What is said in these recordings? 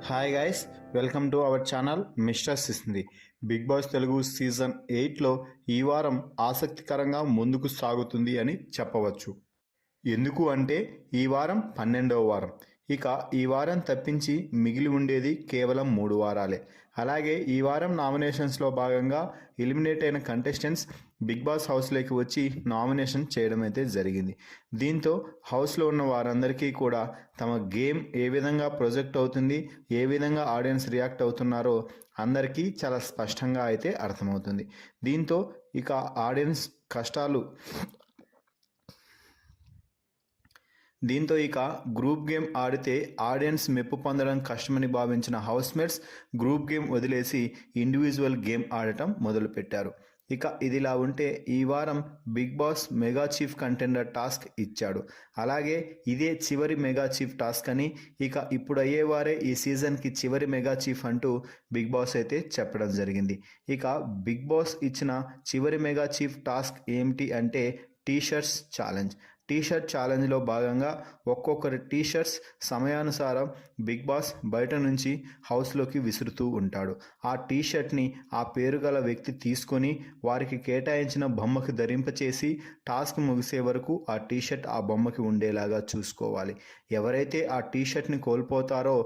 Hi guys, welcome to our channel mister సిసింది. Big boss Telugu season 8లో ఈ వారం ఆసక్తికరంగా ముందుకు సాగుతుంది అని చెప్పవచ్చు. ఎందుకు అంటే ఈ వారం 12వ వారం. ఇక ఈ వారం తప్పించి మిగిలి ఉండేది కేవలం 3 వారాలే. అలాగే ఈ వారం నామినేషన్స్లో భాగంగా ఎలిమినేట్ అయిన కంటెస్టెంట్స్ బిగ్ బాస్ హౌస్లోకి వచ్చి నామినేషన్ చేయడం అయితే జరిగింది. దీంతో హౌస్లో ఉన్న వారందరికీ కూడా తమ గేమ్ ఏ విధంగా ప్రొజెక్ట్ అవుతుంది, ఏ విధంగా ఆడియన్స్ రియాక్ట్ అవుతున్నారో అందరికీ చాలా స్పష్టంగా అయితే అర్థమవుతుంది. దీంతో ఇక ఆడియన్స్ కష్టాలు దీంతో ఇక గ్రూప్ గేమ్ ఆడితే ఆడియన్స్ మెప్పు పొందడం కష్టమని భావించిన హౌస్మేట్స్ గ్రూప్ గేమ్ వదిలేసి ఇండివిజువల్ గేమ్ ఆడటం మొదలుపెట్టారు. ఇక ఇదిలా ఉంటే ఈ వారం Bigg Boss mega chief contender task ఇచ్చాడు. అలాగే ఇదే చివరి మెగా చీఫ్ టాస్క్ అని, ఇక ఇప్పుడు అయ్యేవారే ఈ సీజన్కి చివరి మెగా చీఫ్ అంటూ బిగ్ బాస్ అయితే చెప్పడం జరిగింది. ఇక బిగ్ బాస్ ఇచ్చిన చివరి మెగా చీఫ్ టాస్క్ ఏమిటి అంటే టీషర్ట్స్ ఛాలెంజ్. టీషర్ట్ ఛాలెంజ్లో భాగంగా ఒక్కొక్కరి టీషర్ట్స్ సమయానుసారం బిగ్ బాస్ బయట నుంచి హౌస్లోకి విసురుతూ ఉంటాడు. ఆ టీషర్ట్ని ఆ పేరు గల వ్యక్తి తీసుకొని వారికి కేటాయించిన బొమ్మకి ధరింపచేసి టాస్క్ ముగిసే వరకు ఆ టీషర్ట్ ఆ బొమ్మకి ఉండేలాగా చూసుకోవాలి. ఎవరైతే ఆ టీషర్ట్ని కోల్పోతారో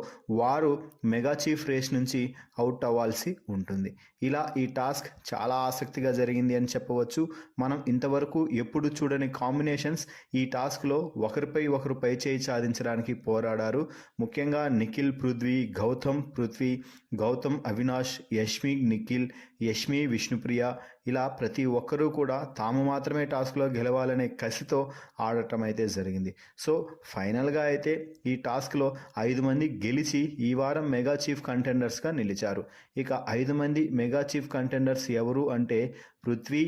వారు మెగా చీఫ్ రేస్ నుంచి అవుట్ అవ్వాల్సి ఉంటుంది. ఇలా ఈ టాస్క్ చాలా ఆసక్తిగా జరిగింది అని చెప్పవచ్చు. మనం ఇంతవరకు ఎప్పుడు చూడని కాంబినేషన్స్ ఈ టాస్క్లో ఒకరిపై ఒకరు పైచేయి సాధించడానికి పోరాడారు. ముఖ్యంగా నిఖిల్ పృథ్వీ, గౌతమ్ పృథ్వీ, గౌతమ్ అవినాష్, యష్మి నిఖిల్, యష్మి విష్ణుప్రియ, ఇలా ప్రతి ఒక్కరూ కూడా తాము మాత్రమే టాస్క్లో గెలవాలనే కసితో ఆడటం అయితే జరిగింది. సో ఫైనల్గా అయితే ఈ టాస్క్లో 5 మంది గెలిచి ఈ వారం మెగా చీఫ్ కంటెండర్స్గా నిలిచారు. ఇక 5 మంది మెగా చీఫ్ కంటెండర్స్ ఎవరు అంటే పృథ్వీ,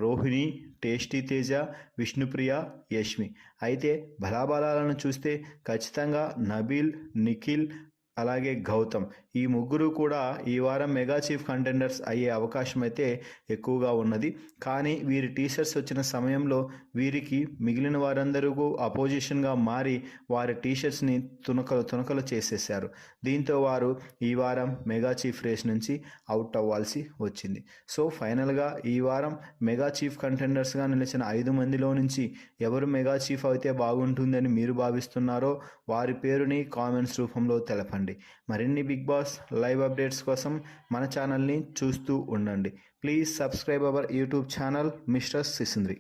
రోహిణి, టేస్టీ తేజ, విష్ణుప్రియ, యష్మి. అయితే బలాబలాలను చూస్తే ఖచ్చితంగా నబీల్, నిఖిల్ అలాగే గౌతమ్ ఈ ముగ్గురు కూడా ఈ వారం మెగా చీఫ్ కంటెండర్స్ అయ్యే అవకాశం అయితే ఎక్కువగా ఉన్నది. కానీ వీరి టీషర్ట్స్ వచ్చిన సమయంలో వీరికి మిగిలిన వారందరూ అపోజిషన్గా మారి వారి టీషర్ట్స్ని తునకలు చేసేశారు. దీంతో వారు ఈ వారం మెగా చీఫ్ రేస్ నుంచి అవుట్ అవ్వాల్సి వచ్చింది. సో ఫైనల్గా ఈ వారం మెగా చీఫ్ కంటెండర్స్గా నిలిచిన 5 మందిలో నుంచి ఎవరు మెగా చీఫ్ అయితే బాగుంటుందని మీరు భావిస్తున్నారో వారి పేరుని కామెంట్స్ రూపంలో తెలపండి. మరిన్ని బిగ్ బాస్ లైవ్ అప్డేట్స్ కోసం మన ఛానల్ని చూస్తూ ఉండండి. Please subscribe our YouTube channel mister సిసింద్రి.